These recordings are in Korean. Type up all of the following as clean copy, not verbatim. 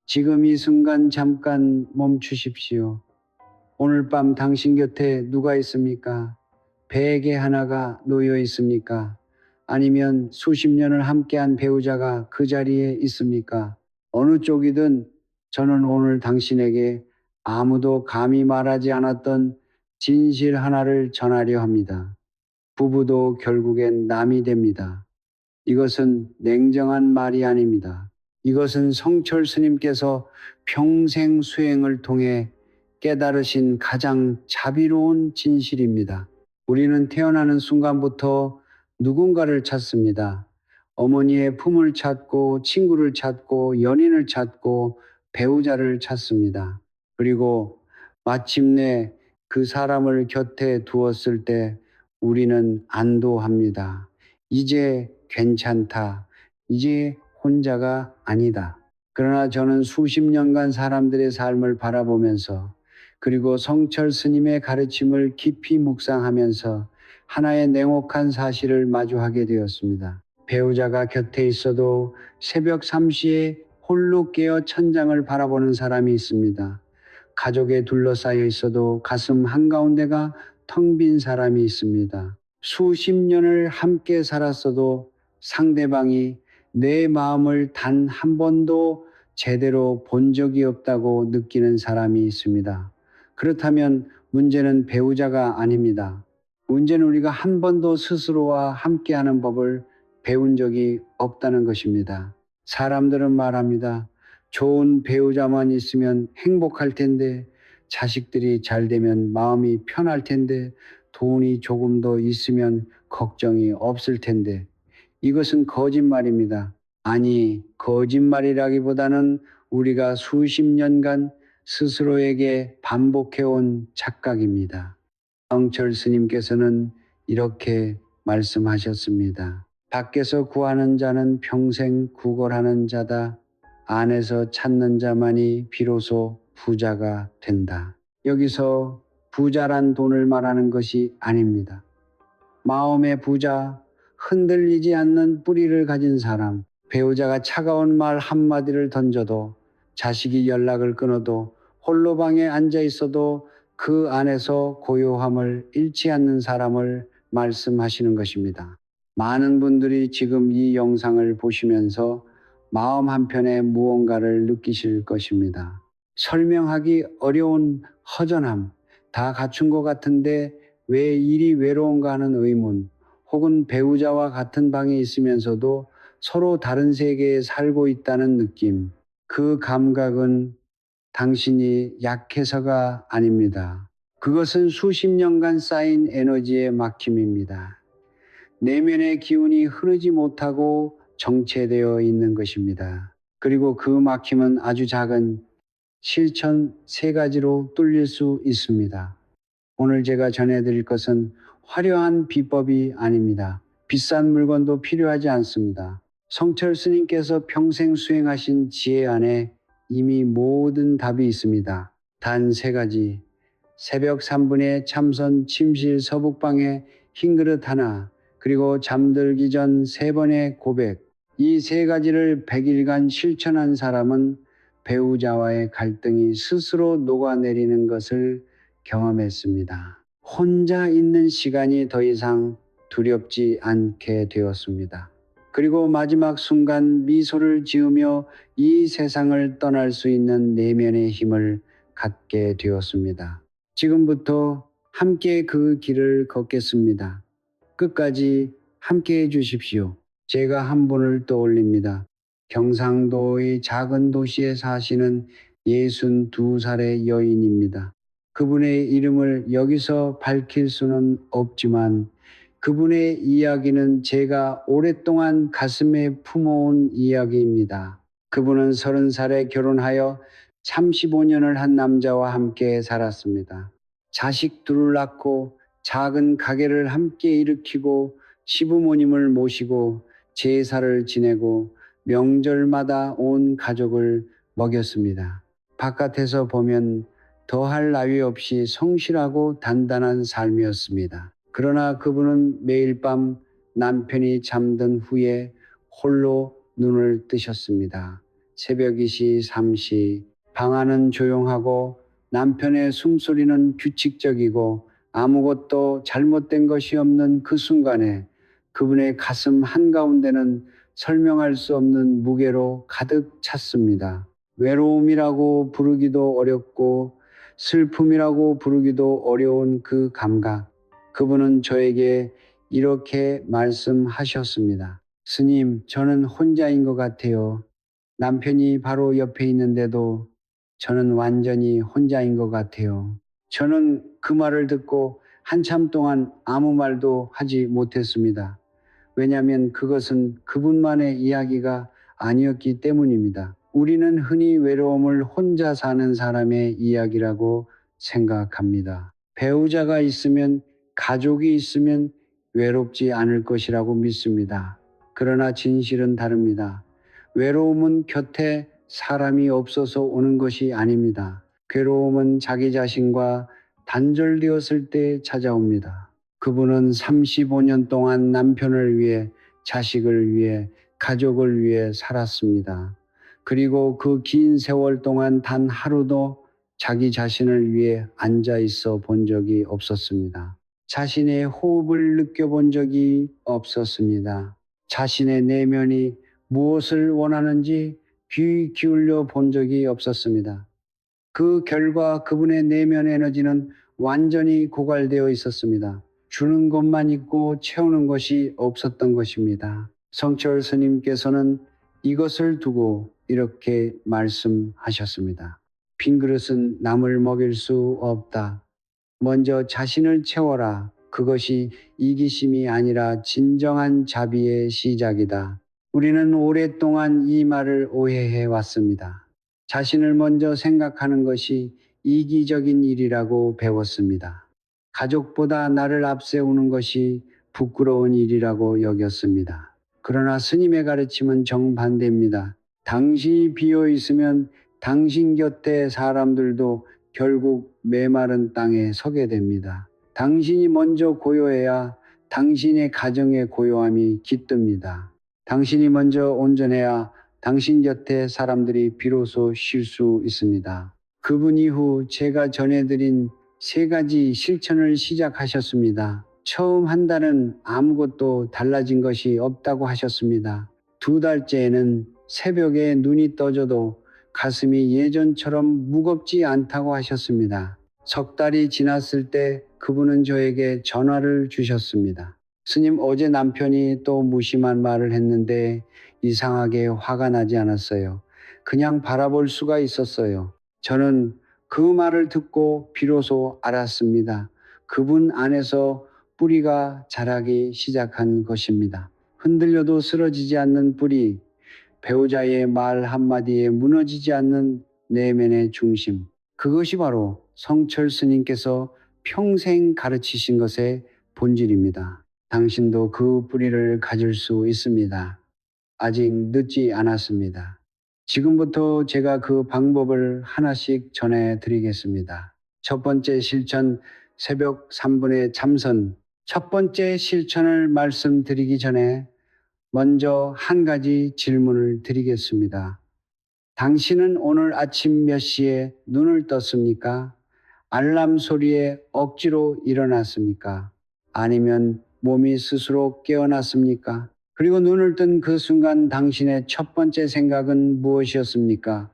지금 이 순간 잠깐 멈추십시오. 오늘 밤 당신 곁에 누가 있습니까? 베개 하나가 놓여 있습니까? 아니면 수십 년을 함께한 배우자가 그 자리에 있습니까? 어느 쪽이든 저는 오늘 당신에게 아무도 감히 말하지 않았던 진실 하나를 전하려 합니다. 부부도 결국엔 남이 됩니다. 이것은 냉정한 말이 아닙니다. 이것은 성철 스님께서 평생 수행을 통해 깨달으신 가장 자비로운 진실입니다. 우리는 태어나는 순간부터 누군가를 찾습니다. 어머니의 품을 찾고 친구를 찾고 연인을 찾고 배우자를 찾습니다. 그리고 마침내 그 사람을 곁에 두었을 때 우리는 안도합니다. 이제 괜찮다. 이제 혼자가 아니다. 그러나 저는 수십 년간 사람들의 삶을 바라보면서 그리고 성철 스님의 가르침을 깊이 묵상하면서 하나의 냉혹한 사실을 마주하게 되었습니다. 배우자가 곁에 있어도 새벽 3시에 홀로 깨어 천장을 바라보는 사람이 있습니다. 가족에 둘러싸여 있어도 가슴 한가운데가 텅 빈 사람이 있습니다. 수십 년을 함께 살았어도 상대방이 내 마음을 단 한 번도 제대로 본 적이 없다고 느끼는 사람이 있습니다. 그렇다면 문제는 배우자가 아닙니다. 문제는 우리가 한 번도 스스로와 함께하는 법을 배운 적이 없다는 것입니다. 사람들은 말합니다. 좋은 배우자만 있으면 행복할 텐데, 자식들이 잘 되면 마음이 편할 텐데, 돈이 조금 더 있으면 걱정이 없을 텐데. 이것은 거짓말입니다. 아니, 거짓말이라기보다는 우리가 수십 년간 스스로에게 반복해온 착각입니다. 성철 스님께서는 이렇게 말씀하셨습니다. 밖에서 구하는 자는 평생 구걸하는 자다. 안에서 찾는 자만이 비로소 부자가 된다. 여기서 부자란 돈을 말하는 것이 아닙니다. 마음의 부자, 흔들리지 않는 뿌리를 가진 사람, 배우자가 차가운 말 한마디를 던져도, 자식이 연락을 끊어도, 홀로 방에 앉아 있어도 그 안에서 고요함을 잃지 않는 사람을 말씀하시는 것입니다. 많은 분들이 지금 이 영상을 보시면서 마음 한편에 무언가를 느끼실 것입니다. 설명하기 어려운 허전함, 다 갖춘 것 같은데 왜 이리 외로운가 하는 의문, 혹은 배우자와 같은 방에 있으면서도 서로 다른 세계에 살고 있다는 느낌, 그 감각은 당신이 약해서가 아닙니다. 그것은 수십 년간 쌓인 에너지의 막힘입니다. 내면의 기운이 흐르지 못하고 정체되어 있는 것입니다. 그리고 그 막힘은 아주 작은 실천 3가지로 뚫릴 수 있습니다. 오늘 제가 전해드릴 것은 화려한 비법이 아닙니다. 비싼 물건도 필요하지 않습니다. 성철 스님께서 평생 수행하신 지혜 안에 이미 모든 답이 있습니다. 단 3가지. 새벽 3분에 참선 침실 서북방에 흰 그릇 하나, 그리고 잠들기 전 3번의 고백. 이 3가지를 100일간 실천한 사람은 배우자와의 갈등이 스스로 녹아내리는 것을 경험했습니다. 혼자 있는 시간이 더 이상 두렵지 않게 되었습니다. 그리고 마지막 순간 미소를 지으며 이 세상을 떠날 수 있는 내면의 힘을 갖게 되었습니다. 지금부터 함께 그 길을 걷겠습니다. 끝까지 함께 해주십시오. 제가 한 분을 떠올립니다. 경상도의 작은 도시에 사시는 62살의 여인입니다. 그분의 이름을 여기서 밝힐 수는 없지만 그분의 이야기는 제가 오랫동안 가슴에 품어온 이야기입니다. 그분은 30살에 결혼하여 35년을 한 남자와 함께 살았습니다. 자식 둘을 낳고 작은 가게를 함께 일으키고 시부모님을 모시고 제사를 지내고 명절마다 온 가족을 먹였습니다. 바깥에서 보면 더할 나위 없이 성실하고 단단한 삶이었습니다. 그러나 그분은 매일 밤 남편이 잠든 후에 홀로 눈을 뜨셨습니다. 새벽 2시, 3시. 방 안은 조용하고 남편의 숨소리는 규칙적이고 아무것도 잘못된 것이 없는 그 순간에 그분의 가슴 한가운데는 설명할 수 없는 무게로 가득 찼습니다. 외로움이라고 부르기도 어렵고 슬픔이라고 부르기도 어려운 그 감각. 그분은 저에게 이렇게 말씀하셨습니다. 스님, 저는 혼자인 것 같아요. 남편이 바로 옆에 있는데도 저는 완전히 혼자인 것 같아요. 저는 그 말을 듣고 한참 동안 아무 말도 하지 못했습니다. 왜냐하면 그것은 그분만의 이야기가 아니었기 때문입니다. 우리는 흔히 외로움을 혼자 사는 사람의 이야기라고 생각합니다. 배우자가 있으면, 가족이 있으면 외롭지 않을 것이라고 믿습니다. 그러나 진실은 다릅니다. 외로움은 곁에 사람이 없어서 오는 것이 아닙니다. 괴로움은 자기 자신과 단절되었을 때 찾아옵니다. 그분은 35년 동안 남편을 위해, 자식을 위해, 가족을 위해 살았습니다. 그리고 그 긴 세월 동안 단 하루도 자기 자신을 위해 앉아 있어 본 적이 없었습니다. 자신의 호흡을 느껴본 적이 없었습니다. 자신의 내면이 무엇을 원하는지 귀 기울여 본 적이 없었습니다. 그 결과 그분의 내면 에너지는 완전히 고갈되어 있었습니다. 주는 것만 있고 채우는 것이 없었던 것입니다. 성철 스님께서는 이것을 두고 이렇게 말씀하셨습니다. 빈 그릇은 남을 먹일 수 없다. 먼저 자신을 채워라. 그것이 이기심이 아니라 진정한 자비의 시작이다. 우리는 오랫동안 이 말을 오해해 왔습니다. 자신을 먼저 생각하는 것이 이기적인 일이라고 배웠습니다. 가족보다 나를 앞세우는 것이 부끄러운 일이라고 여겼습니다. 그러나 스님의 가르침은 정반대입니다. 당신이 비어 있으면 당신 곁에 사람들도 결국 메마른 땅에 서게 됩니다. 당신이 먼저 고요해야 당신의 가정의 고요함이 깃듭니다. 당신이 먼저 온전해야 당신 곁에 사람들이 비로소 쉴 수 있습니다. 그분 이후 제가 전해드린 3가지 실천을 시작하셨습니다. 처음 한 달은 아무것도 달라진 것이 없다고 하셨습니다. 2달째에는 새벽에 눈이 떠져도 가슴이 예전처럼 무겁지 않다고 하셨습니다. 3달이 지났을 때 그분은 저에게 전화를 주셨습니다. 스님, 어제 남편이 또 무심한 말을 했는데 이상하게 화가 나지 않았어요. 그냥 바라볼 수가 있었어요. 저는 그 말을 듣고 비로소 알았습니다. 그분 안에서 뿌리가 자라기 시작한 것입니다. 흔들려도 쓰러지지 않는 뿌리, 배우자의 말 한마디에 무너지지 않는 내면의 중심. 그것이 바로 성철 스님께서 평생 가르치신 것의 본질입니다. 당신도 그 뿌리를 가질 수 있습니다. 아직 늦지 않았습니다. 지금부터 제가 그 방법을 하나씩 전해드리겠습니다. 첫 번째 실천, 새벽 3분의 참선. 첫 번째 실천을 말씀드리기 전에 먼저 한 가지 질문을 드리겠습니다. 당신은 오늘 아침 몇 시에 눈을 떴습니까? 알람 소리에 억지로 일어났습니까? 아니면 몸이 스스로 깨어났습니까? 그리고 눈을 뜬 그 순간 당신의 첫 번째 생각은 무엇이었습니까?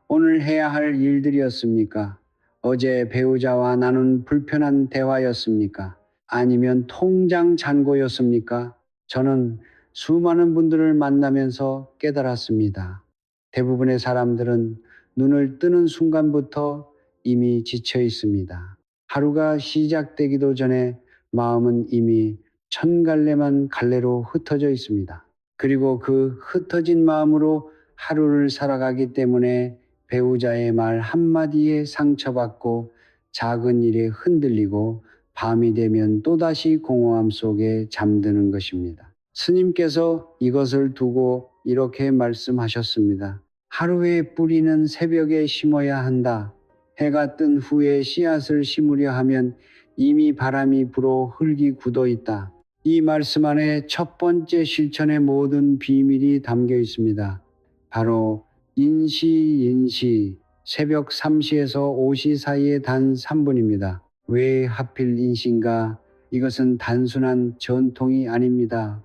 오늘 해야 할 일들이었습니까? 어제 배우자와 나눈 불편한 대화였습니까? 아니면 통장 잔고였습니까? 저는 수많은 분들을 만나면서 깨달았습니다. 대부분의 사람들은 눈을 뜨는 순간부터 이미 지쳐 있습니다. 하루가 시작되기도 전에 마음은 이미 1000갈래만 갈래로 흩어져 있습니다. 그리고 그 흩어진 마음으로 하루를 살아가기 때문에 배우자의 말 한마디에 상처받고 작은 일에 흔들리고 밤이 되면 또다시 공허함 속에 잠드는 것입니다. 스님께서 이것을 두고 이렇게 말씀하셨습니다. 하루의 뿌리는 새벽에 심어야 한다. 해가 뜬 후에 씨앗을 심으려 하면 이미 바람이 불어 흙이 굳어 있다. 이 말씀 안에 첫 번째 실천의 모든 비밀이 담겨 있습니다. 바로 인시 새벽 3시에서 5시 사이에 단 3분입니다. 왜 하필 인시인가? 이것은 단순한 전통이 아닙니다.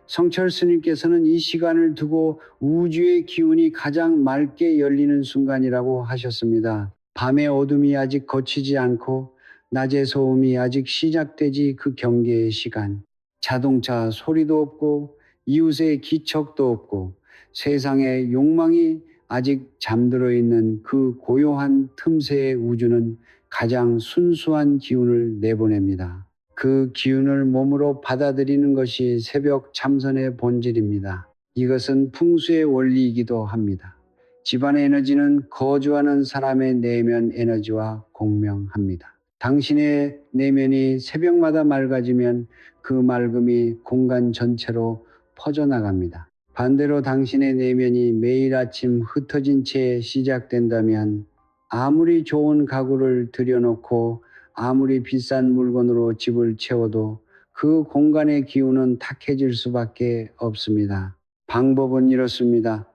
성철 스님께서는 이 시간을 두고 우주의 기운이 가장 맑게 열리는 순간이라고 하셨습니다. 밤의 어둠이 아직 거치지 않고 낮의 소음이 아직 시작되지 그 경계의 시간. 자동차 소리도 없고 이웃의 기척도 없고 세상의 욕망이 아직 잠들어 있는 그 고요한 틈새의 우주는 가장 순수한 기운을 내보냅니다. 그 기운을 몸으로 받아들이는 것이 새벽 참선의 본질입니다. 이것은 풍수의 원리이기도 합니다. 집안의 에너지는 거주하는 사람의 내면 에너지와 공명합니다. 당신의 내면이 새벽마다 맑아지면 그 맑음이 공간 전체로 퍼져나갑니다. 반대로 당신의 내면이 매일 아침 흩어진 채 시작된다면 아무리 좋은 가구를 들여놓고 아무리 비싼 물건으로 집을 채워도 그 공간의 기운은 탁해질 수밖에 없습니다. 방법은 이렇습니다.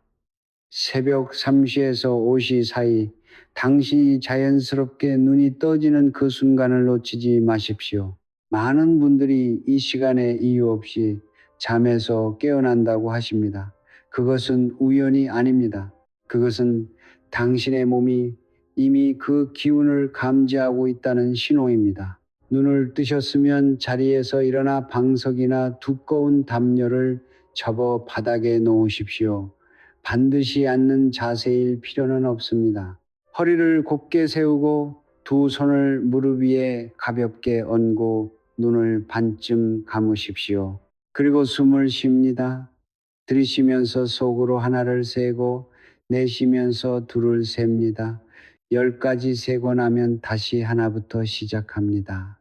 새벽 3시에서 5시 사이 당신이 자연스럽게 눈이 떠지는 그 순간을 놓치지 마십시오. 많은 분들이 이 시간에 이유 없이 잠에서 깨어난다고 하십니다. 그것은 우연이 아닙니다. 그것은 당신의 몸이 이미 그 기운을 감지하고 있다는 신호입니다. 눈을 뜨셨으면 자리에서 일어나 방석이나 두꺼운 담요를 접어 바닥에 놓으십시오. 반드시 앉는 자세일 필요는 없습니다. 허리를 곧게 세우고 두 손을 무릎 위에 가볍게 얹고 눈을 반쯤 감으십시오. 그리고 숨을 쉽니다. 들이쉬면서 속으로 하나를 세고 내쉬면서 둘을 셉니다. 10가지 세고 나면 다시 하나부터 시작합니다.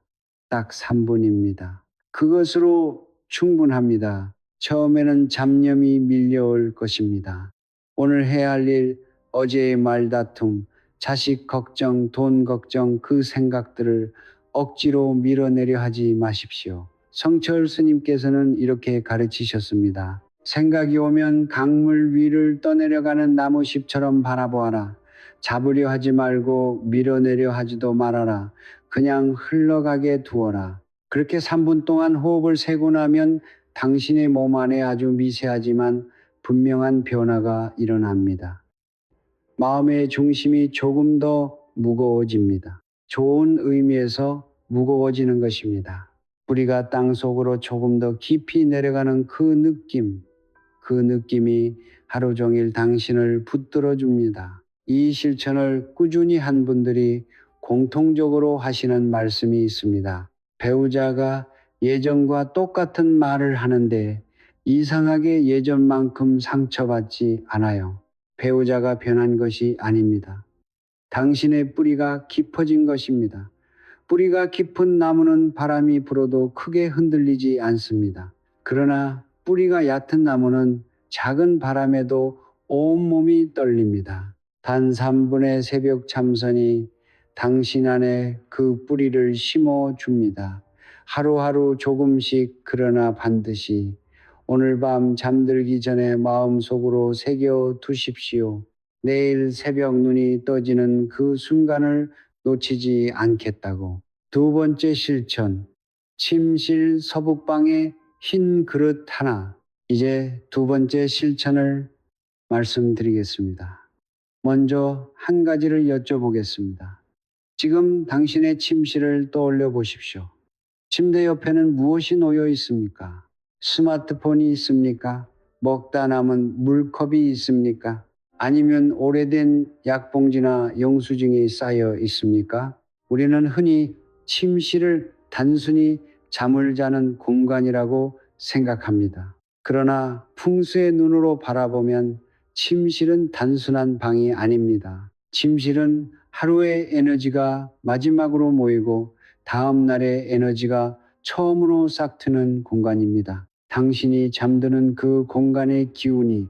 딱 3분입니다. 그것으로 충분합니다. 처음에는 잡념이 밀려올 것입니다. 오늘 해야 할 일, 어제의 말다툼, 자식 걱정, 돈 걱정, 그 생각들을 억지로 밀어내려 하지 마십시오. 성철 스님께서는 이렇게 가르치셨습니다. 생각이 오면 강물 위를 떠내려가는 나무잎처럼 바라보아라. 잡으려 하지 말고 밀어내려 하지도 말아라. 그냥 흘러가게 두어라. 그렇게 3분 동안 호흡을 세고 나면 당신의 몸 안에 아주 미세하지만 분명한 변화가 일어납니다. 마음의 중심이 조금 더 무거워집니다. 좋은 의미에서 무거워지는 것입니다. 뿌리가 땅 속으로 조금 더 깊이 내려가는 그 느낌이 하루 종일 당신을 붙들어 줍니다. 이 실천을 꾸준히 한 분들이 공통적으로 하시는 말씀이 있습니다. 배우자가 예전과 똑같은 말을 하는데 이상하게 예전만큼 상처받지 않아요. 배우자가 변한 것이 아닙니다. 당신의 뿌리가 깊어진 것입니다. 뿌리가 깊은 나무는 바람이 불어도 크게 흔들리지 않습니다. 그러나 뿌리가 얕은 나무는 작은 바람에도 온몸이 떨립니다. 단 3분의 새벽 참선이 당신 안에 그 뿌리를 심어 줍니다. 하루하루 조금씩 그러나 반드시 오늘 밤 잠들기 전에 마음속으로 새겨 두십시오. 내일 새벽 눈이 떠지는 그 순간을 놓치지 않겠다고. 두 번째 실천, 침실 서북방에 흰 그릇 하나. 이제 두 번째 실천을 말씀드리겠습니다. 먼저 한 가지를 여쭤보겠습니다. 지금 당신의 침실을 떠올려 보십시오. 침대 옆에는 무엇이 놓여 있습니까? 스마트폰이 있습니까? 먹다 남은 물컵이 있습니까? 아니면 오래된 약봉지나 영수증이 쌓여 있습니까? 우리는 흔히 침실을 단순히 잠을 자는 공간이라고 생각합니다. 그러나 풍수의 눈으로 바라보면 침실은 단순한 방이 아닙니다. 침실은 하루의 에너지가 마지막으로 모이고 다음 날의 에너지가 처음으로 싹트는 공간입니다. 당신이 잠드는 그 공간의 기운이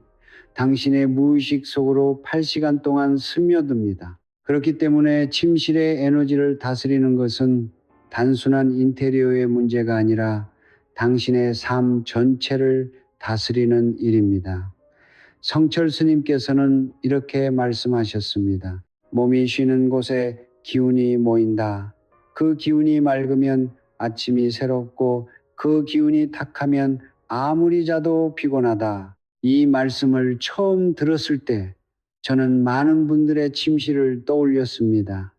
당신의 무의식 속으로 8시간 동안 스며듭니다. 그렇기 때문에 침실의 에너지를 다스리는 것은 단순한 인테리어의 문제가 아니라 당신의 삶 전체를 다스리는 일입니다. 성철 스님께서는 이렇게 말씀하셨습니다. 몸이 쉬는 곳에 기운이 모인다. 그 기운이 맑으면 아침이 새롭고 그 기운이 탁하면 아무리 자도 피곤하다. 이 말씀을 처음 들었을 때 저는 많은 분들의 침실을 떠올렸습니다.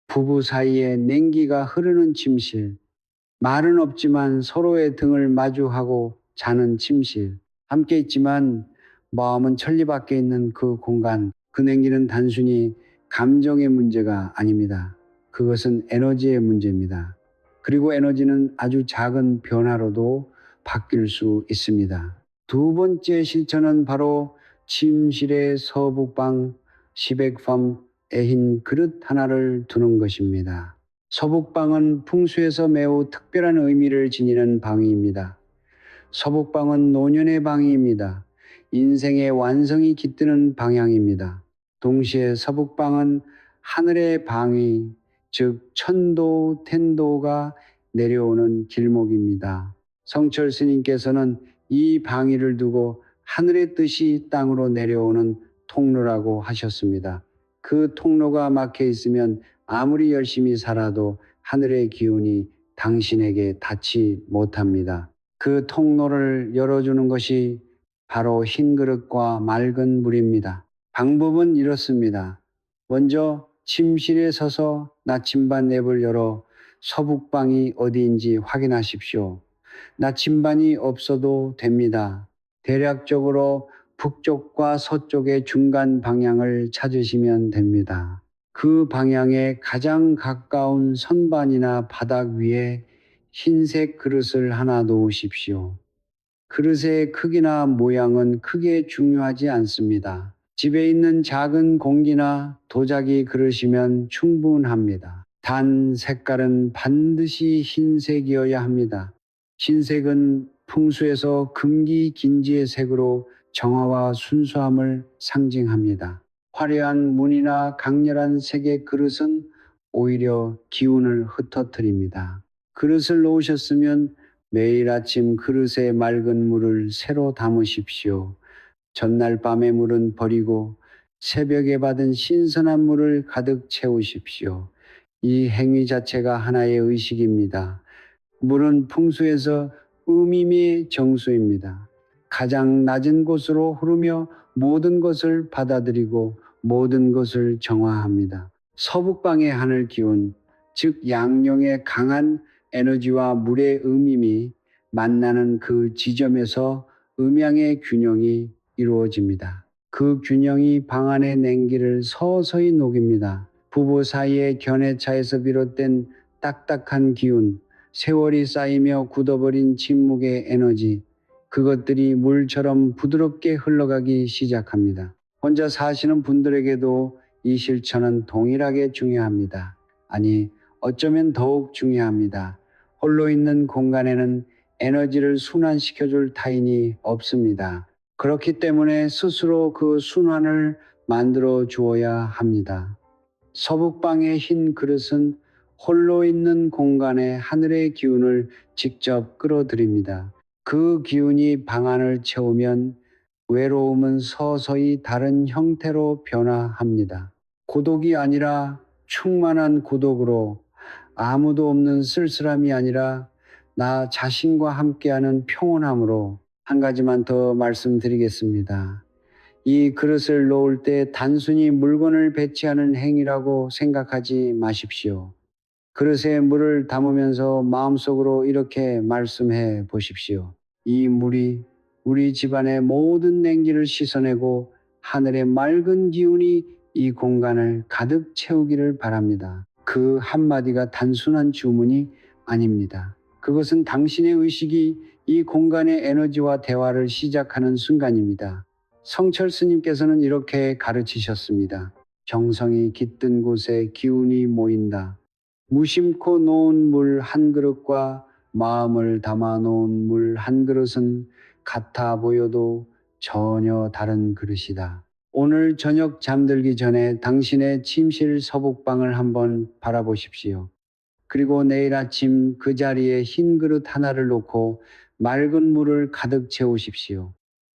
부부 사이에 냉기가 흐르는 침실, 말은 없지만 서로의 등을 마주하고 자는 침실, 함께 있지만 마음은 천리 밖에 있는 그 공간, 그 냉기는 단순히 감정의 문제가 아닙니다. 그것은 에너지의 문제입니다. 그리고 에너지는 아주 작은 변화로도 바뀔 수 있습니다. 두 번째 실천은 바로 침실의 서북방 시백팜 에흰 그릇 하나를 두는 것입니다. 서북방은 풍수에서 매우 특별한 의미를 지니는 방입니다. 서북방은 노년의 방입니다. 인생의 완성이 깃드는 방향입니다. 동시에 서북방은 하늘의 방위, 즉 천도, 텐도가 내려오는 길목입니다. 성철 스님께서는 이 방위를 두고 하늘의 뜻이 땅으로 내려오는 통로라고 하셨습니다. 그 통로가 막혀 있으면 아무리 열심히 살아도 하늘의 기운이 당신에게 닿지 못합니다. 그 통로를 열어주는 것이 바로 흰 그릇과 맑은 물입니다. 방법은 이렇습니다. 먼저 침실에 서서 나침반 랩을 열어 서북방이 어디인지 확인하십시오. 나침반이 없어도 됩니다. 대략적으로 북쪽과 서쪽의 중간 방향을 찾으시면 됩니다. 그 방향에 가장 가까운 선반이나 바닥 위에 흰색 그릇을 하나 놓으십시오. 그릇의 크기나 모양은 크게 중요하지 않습니다. 집에 있는 작은 공기나 도자기 그릇이면 충분합니다. 단 색깔은 반드시 흰색이어야 합니다. 흰색은 풍수에서 금기긴지의 색으로 정화와 순수함을 상징합니다. 화려한 무늬나 강렬한 색의 그릇은 오히려 기운을 흩어뜨립니다. 그릇을 놓으셨으면 매일 아침 그릇에 맑은 물을 새로 담으십시오. 전날 밤의 물은 버리고 새벽에 받은 신선한 물을 가득 채우십시오. 이 행위 자체가 하나의 의식입니다. 물은 풍수에서 음임의 정수입니다. 가장 낮은 곳으로 흐르며 모든 것을 받아들이고 모든 것을 정화합니다. 서북방의 하늘 기운, 즉 양령의 강한 에너지와 물의 음임이 만나는 그 지점에서 음양의 균형이 이루어집니다. 그 균형이 방 안의 냉기를 서서히 녹입니다. 부부 사이의 견해차에서 비롯된 딱딱한 기운, 세월이 쌓이며 굳어버린 침묵의 에너지, 그것들이 물처럼 부드럽게 흘러가기 시작합니다. 혼자 사시는 분들에게도 이 실천은 동일하게 중요합니다. 아니, 어쩌면 더욱 중요합니다. 홀로 있는 공간에는 에너지를 순환시켜줄 타인이 없습니다. 그렇기 때문에 스스로 그 순환을 만들어 주어야 합니다. 서북방의 흰 그릇은 홀로 있는 공간에 하늘의 기운을 직접 끌어들입니다. 그 기운이 방 안을 채우면 외로움은 서서히 다른 형태로 변화합니다. 고독이 아니라 충만한 고독으로, 아무도 없는 쓸쓸함이 아니라 나 자신과 함께하는 평온함으로. 한 가지만 더 말씀드리겠습니다. 이 그릇을 놓을 때 단순히 물건을 배치하는 행위라고 생각하지 마십시오. 그릇에 물을 담으면서 마음속으로 이렇게 말씀해 보십시오. 이 물이 우리 집안의 모든 냉기를 씻어내고 하늘의 맑은 기운이 이 공간을 가득 채우기를 바랍니다. 그 한마디가 단순한 주문이 아닙니다. 그것은 당신의 의식이 이 공간의 에너지와 대화를 시작하는 순간입니다. 성철 스님께서는 이렇게 가르치셨습니다. 정성이 깃든 곳에 기운이 모인다. 무심코 놓은 물 한 그릇과 마음을 담아 놓은 물 한 그릇은 같아 보여도 전혀 다른 그릇이다. 오늘 저녁 잠들기 전에 당신의 침실 서북방을 한번 바라보십시오. 그리고 내일 아침 그 자리에 흰 그릇 하나를 놓고 맑은 물을 가득 채우십시오.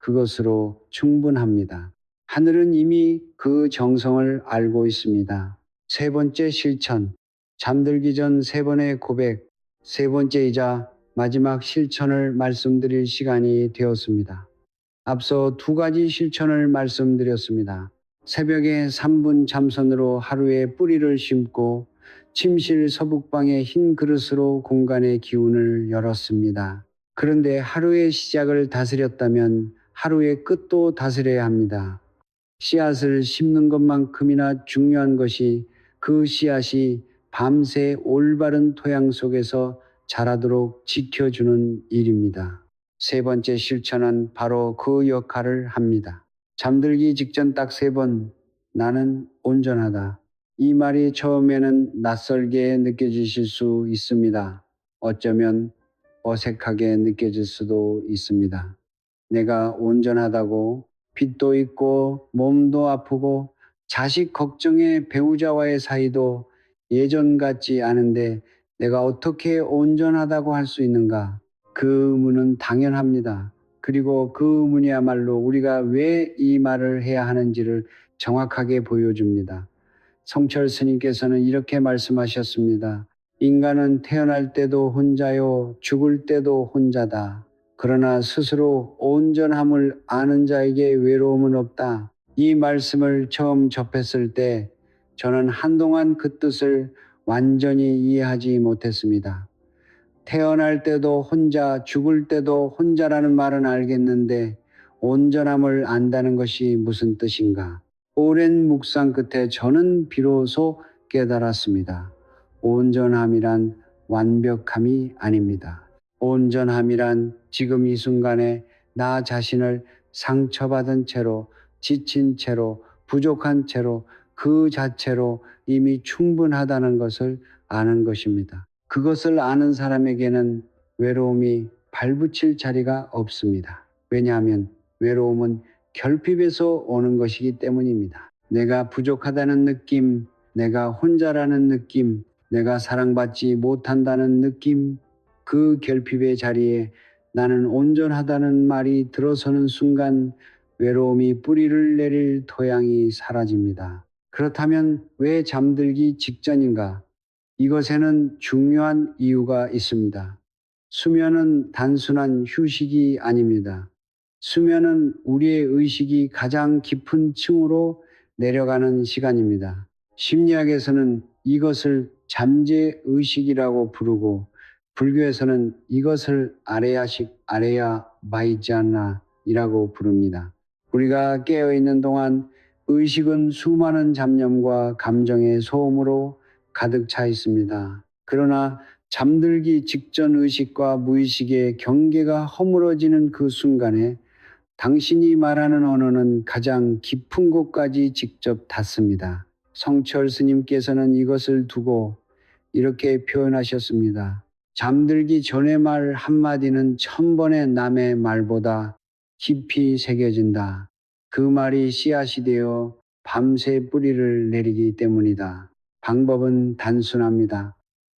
그것으로 충분합니다. 하늘은 이미 그 정성을 알고 있습니다. 세 번째 실천, 잠들기 전 세 번의 고백, 세 번째이자 마지막 실천을 말씀드릴 시간이 되었습니다. 앞서 두 가지 실천을 말씀드렸습니다. 새벽에 3분 잠선으로 하루의 뿌리를 심고 침실 서북방의 흰 그릇으로 공간의 기운을 열었습니다. 그런데 하루의 시작을 다스렸다면 하루의 끝도 다스려야 합니다. 씨앗을 심는 것만큼이나 중요한 것이 그 씨앗이 밤새 올바른 토양 속에서 자라도록 지켜주는 일입니다. 세 번째 실천은 바로 그 역할을 합니다. 잠들기 직전 딱 세 번, 나는 온전하다. 이 말이 처음에는 낯설게 느껴지실 수 있습니다. 어쩌면 어색하게 느껴질 수도 있습니다. 내가 온전하다고 빚도 있고 몸도 아프고 자식 걱정에 배우자와의 사이도 예전 같지 않은데 내가 어떻게 온전하다고 할 수 있는가? 그 의문은 당연합니다. 그리고 그 의문이야말로 우리가 왜 이 말을 해야 하는지를 정확하게 보여줍니다. 성철 스님께서는 이렇게 말씀하셨습니다. 인간은 태어날 때도 혼자요, 죽을 때도 혼자다. 그러나 스스로 온전함을 아는 자에게 외로움은 없다. 이 말씀을 처음 접했을 때 저는 한동안 그 뜻을 완전히 이해하지 못했습니다. 태어날 때도 혼자, 죽을 때도 혼자라는 말은 알겠는데 온전함을 안다는 것이 무슨 뜻인가? 오랜 묵상 끝에 저는 비로소 깨달았습니다. 온전함이란 완벽함이 아닙니다. 온전함이란 지금 이 순간에 나 자신을 상처받은 채로, 지친 채로, 부족한 채로, 그 자체로 이미 충분하다는 것을 아는 것입니다. 그것을 아는 사람에게는 외로움이 발붙일 자리가 없습니다. 왜냐하면 외로움은 결핍에서 오는 것이기 때문입니다. 내가 부족하다는 느낌, 내가 혼자라는 느낌, 내가 사랑받지 못한다는 느낌, 그 결핍의 자리에 나는 온전하다는 말이 들어서는 순간 외로움이 뿌리를 내릴 토양이 사라집니다. 그렇다면 왜 잠들기 직전인가? 이것에는 중요한 이유가 있습니다. 수면은 단순한 휴식이 아닙니다. 수면은 우리의 의식이 가장 깊은 층으로 내려가는 시간입니다. 심리학에서는 이것을 잠재의식이라고 부르고 불교에서는 이것을 아레야 마이자나이라고 부릅니다. 우리가 깨어있는 동안 의식은 수많은 잡념과 감정의 소음으로 가득 차 있습니다. 그러나 잠들기 직전 의식과 무의식의 경계가 허물어지는 그 순간에 당신이 말하는 언어는 가장 깊은 곳까지 직접 닿습니다. 성철 스님께서는 이것을 두고 이렇게 표현하셨습니다. 잠들기 전의 말 한마디는 1000번의 남의 말보다 깊이 새겨진다. 그 말이 씨앗이 되어 밤새 뿌리를 내리기 때문이다. 방법은 단순합니다.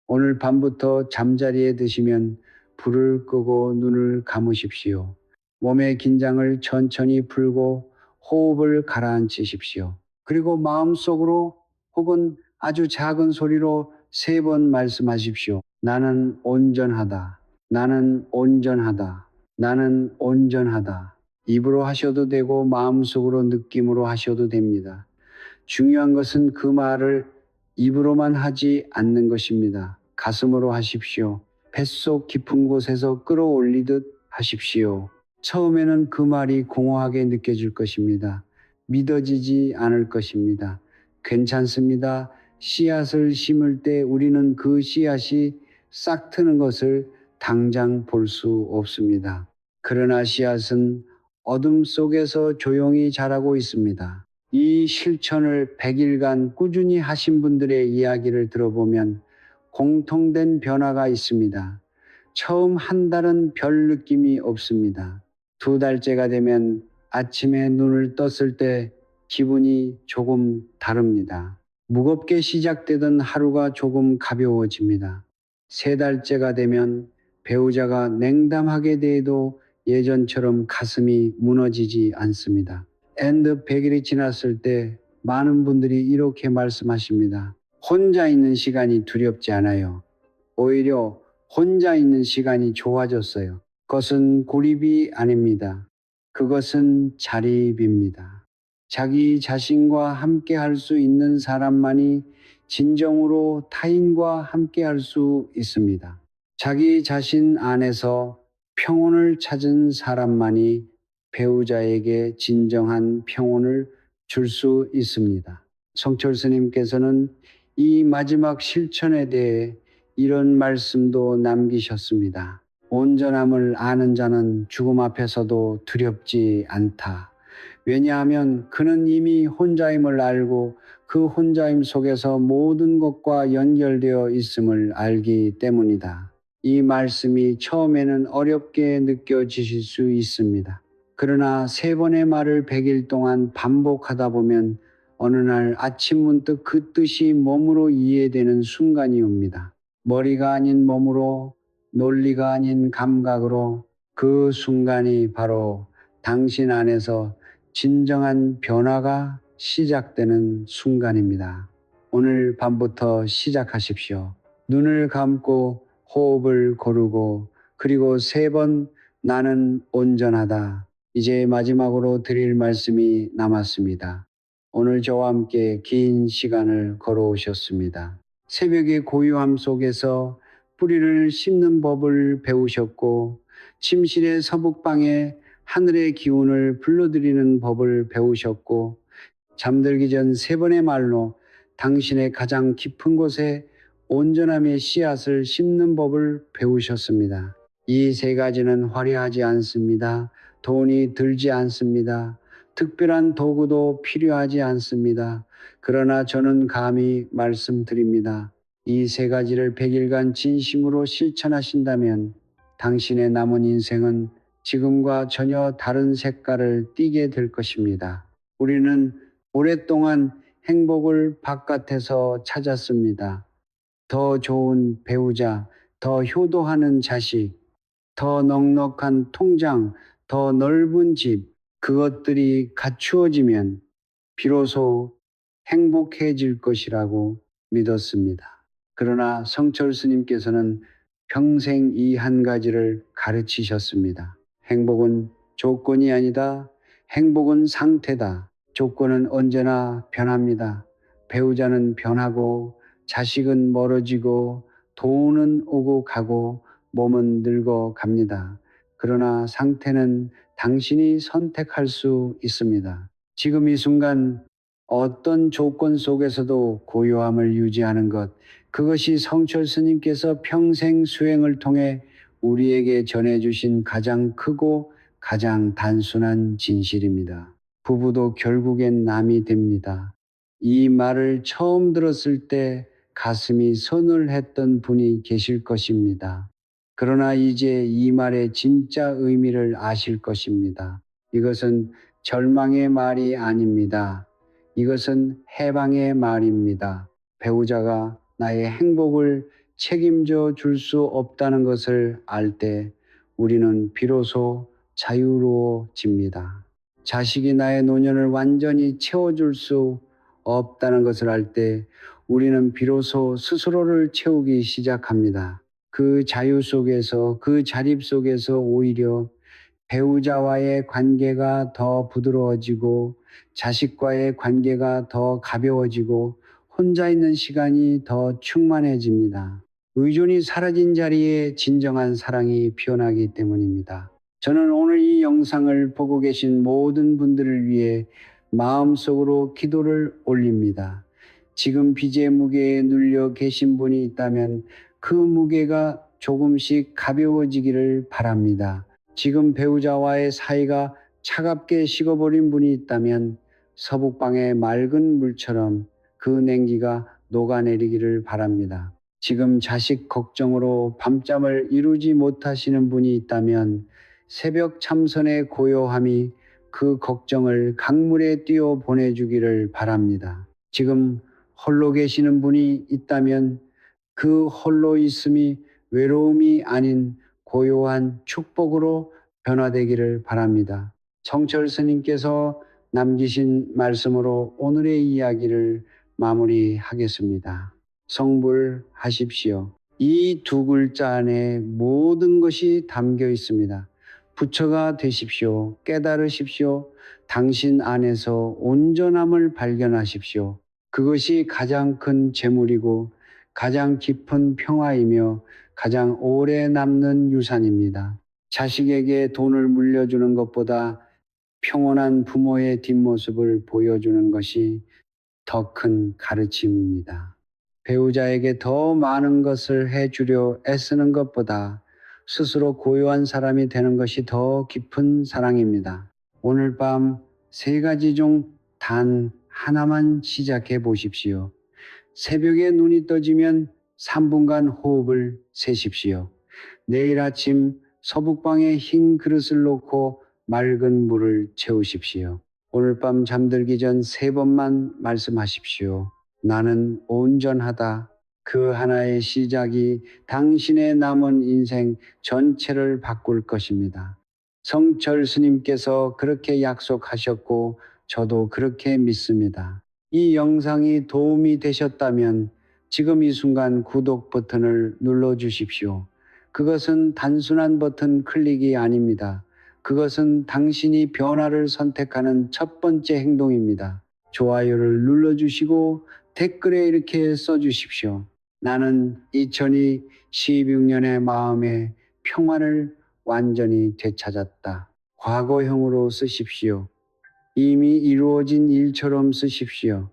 오늘 밤부터 잠자리에 드시면 불을 끄고 눈을 감으십시오. 몸의 긴장을 천천히 풀고 호흡을 가라앉히십시오. 그리고 마음속으로 혹은 아주 작은 소리로 3번 말씀하십시오. 나는 온전하다. 나는 온전하다. 나는 온전하다. 입으로 하셔도 되고 마음속으로 느낌으로 하셔도 됩니다. 중요한 것은 그 말을 입으로만 하지 않는 것입니다. 가슴으로 하십시오. 뱃속 깊은 곳에서 끌어올리듯 하십시오. 처음에는 그 말이 공허하게 느껴질 것입니다. 믿어지지 않을 것입니다. 괜찮습니다. 씨앗을 심을 때 우리는 그 씨앗이 싹 트는 것을 당장 볼 수 없습니다. 그러나 씨앗은 어둠 속에서 조용히 자라고 있습니다. 이 실천을 100일간 꾸준히 하신 분들의 이야기를 들어보면 공통된 변화가 있습니다. 처음 한 달은 별 느낌이 없습니다. 2달째가 되면 아침에 눈을 떴을 때 기분이 조금 다릅니다. 무겁게 시작되던 하루가 조금 가벼워집니다. 3달째가 되면 배우자가 냉담하게 대해도 예전처럼 가슴이 무너지지 않습니다. 엔드 100일이 지났을 때 많은 분들이 이렇게 말씀하십니다. 혼자 있는 시간이 두렵지 않아요. 오히려 혼자 있는 시간이 좋아졌어요. 그것은 고립이 아닙니다. 그것은 자립입니다. 자기 자신과 함께 할 수 있는 사람만이 진정으로 타인과 함께 할 수 있습니다. 자기 자신 안에서 평온을 찾은 사람만이 배우자에게 진정한 평온을 줄 수 있습니다. 성철 스님께서는 이 마지막 실천에 대해 이런 말씀도 남기셨습니다. 온전함을 아는 자는 죽음 앞에서도 두렵지 않다. 왜냐하면 그는 이미 혼자임을 알고 그 혼자임 속에서 모든 것과 연결되어 있음을 알기 때문이다. 이 말씀이 처음에는 어렵게 느껴지실 수 있습니다. 그러나 3번의 말을 100일 동안 반복하다 보면 어느 날 아침 문득 그 뜻이 몸으로 이해되는 순간이 옵니다. 머리가 아닌 몸으로, 논리가 아닌 감각으로 그 순간이 바로 당신 안에서 진정한 변화가 시작되는 순간입니다. 오늘 밤부터 시작하십시오. 눈을 감고 호흡을 고르고 그리고 3번 나는 온전하다. 이제 마지막으로 드릴 말씀이 남았습니다. 오늘 저와 함께 긴 시간을 걸어오셨습니다. 새벽의 고요함 속에서 뿌리를 심는 법을 배우셨고 침실의 서북방에 하늘의 기운을 불러들이는 법을 배우셨고 잠들기 전 3번의 말로 당신의 가장 깊은 곳에 온전함의 씨앗을 심는 법을 배우셨습니다. 이 3가지는 화려하지 않습니다. 돈이 들지 않습니다. 특별한 도구도 필요하지 않습니다. 그러나 저는 감히 말씀드립니다. 이 3가지를 100일간 진심으로 실천하신다면 당신의 남은 인생은 지금과 전혀 다른 색깔을 띠게 될 것입니다. 우리는 오랫동안 행복을 바깥에서 찾았습니다. 더 좋은 배우자, 더 효도하는 자식, 더 넉넉한 통장, 더 넓은 집, 그것들이 갖추어지면 비로소 행복해질 것이라고 믿었습니다. 그러나 성철 스님께서는 평생 이 한 가지를 가르치셨습니다. 행복은 조건이 아니다. 행복은 상태다. 조건은 언제나 변합니다. 배우자는 변하고 자식은 멀어지고 돈은 오고 가고 몸은 늙어 갑니다. 그러나 상태는 당신이 선택할 수 있습니다. 지금 이 순간 어떤 조건 속에서도 고요함을 유지하는 것, 그것이 성철 스님께서 평생 수행을 통해 우리에게 전해주신 가장 크고 가장 단순한 진실입니다. 부부도 결국엔 남이 됩니다. 이 말을 처음 들었을 때 가슴이 서늘했던 분이 계실 것입니다. 그러나 이제 이 말의 진짜 의미를 아실 것입니다. 이것은 절망의 말이 아닙니다. 이것은 해방의 말입니다. 배우자가 나의 행복을 책임져 줄 수 없다는 것을 알 때 우리는 비로소 자유로워집니다. 자식이 나의 노년을 완전히 채워줄 수 없다는 것을 알 때 우리는 비로소 스스로를 채우기 시작합니다. 그 자유 속에서, 그 자립 속에서 오히려 배우자와의 관계가 더 부드러워지고 자식과의 관계가 더 가벼워지고 혼자 있는 시간이 더 충만해집니다. 의존이 사라진 자리에 진정한 사랑이 피어나기 때문입니다. 저는 오늘 이 영상을 보고 계신 모든 분들을 위해 마음속으로 기도를 올립니다. 지금 빚의 무게에 눌려 계신 분이 있다면 그 무게가 조금씩 가벼워지기를 바랍니다. 지금 배우자와의 사이가 차갑게 식어버린 분이 있다면 서북방의 맑은 물처럼 그 냉기가 녹아내리기를 바랍니다. 지금 자식 걱정으로 밤잠을 이루지 못하시는 분이 있다면 새벽 참선의 고요함이 그 걱정을 강물에 띄워 보내주기를 바랍니다. 지금 홀로 계시는 분이 있다면 그 홀로 있음이 외로움이 아닌 고요한 축복으로 변화되기를 바랍니다. 정철 스님께서 남기신 말씀으로 오늘의 이야기를 마무리하겠습니다. 성불하십시오. 이 두 글자 안에 모든 것이 담겨 있습니다. 부처가 되십시오. 깨달으십시오. 당신 안에서 온전함을 발견하십시오. 그것이 가장 큰 재물이고 가장 깊은 평화이며 가장 오래 남는 유산입니다. 자식에게 돈을 물려주는 것보다 평온한 부모의 뒷모습을 보여주는 것이 더 큰 가르침입니다. 배우자에게 더 많은 것을 해주려 애쓰는 것보다 스스로 고요한 사람이 되는 것이 더 깊은 사랑입니다. 오늘 밤 세 가지 중 단 하나만 시작해 보십시오. 새벽에 눈이 떠지면 3분간 호흡을 세십시오. 내일 아침 서북방에 흰 그릇을 놓고 맑은 물을 채우십시오. 오늘 밤 잠들기 전 3번만 말씀하십시오. 나는 온전하다. 그 하나의 시작이 당신의 남은 인생 전체를 바꿀 것입니다. 성철 스님께서 그렇게 약속하셨고 저도 그렇게 믿습니다. 이 영상이 도움이 되셨다면 지금 이 순간 구독 버튼을 눌러주십시오. 그것은 단순한 버튼 클릭이 아닙니다. 그것은 당신이 변화를 선택하는 첫 번째 행동입니다. 좋아요를 눌러주시고 댓글에 이렇게 써주십시오. 나는 2016년의 마음의 평화를 완전히 되찾았다. 과거형으로 쓰십시오. 이미 이루어진 일처럼 쓰십시오.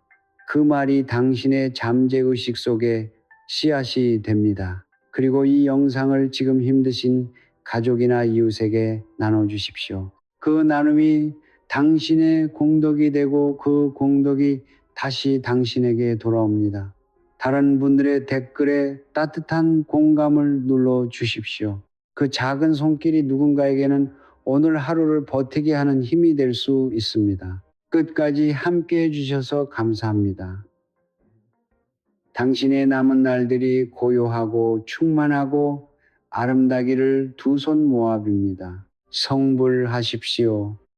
그 말이 당신의 잠재의식 속에 씨앗이 됩니다. 그리고 이 영상을 지금 힘드신 가족이나 이웃에게 나눠주십시오. 그 나눔이 당신의 공덕이 되고 그 공덕이 다시 당신에게 돌아옵니다. 다른 분들의 댓글에 따뜻한 공감을 눌러주십시오. 그 작은 손길이 누군가에게는 오늘 하루를 버티게 하는 힘이 될 수 있습니다. 끝까지 함께 해주셔서 감사합니다. 당신의 남은 날들이 고요하고 충만하고 아름다기를 두 손 모아 빕니다. 성불하십시오.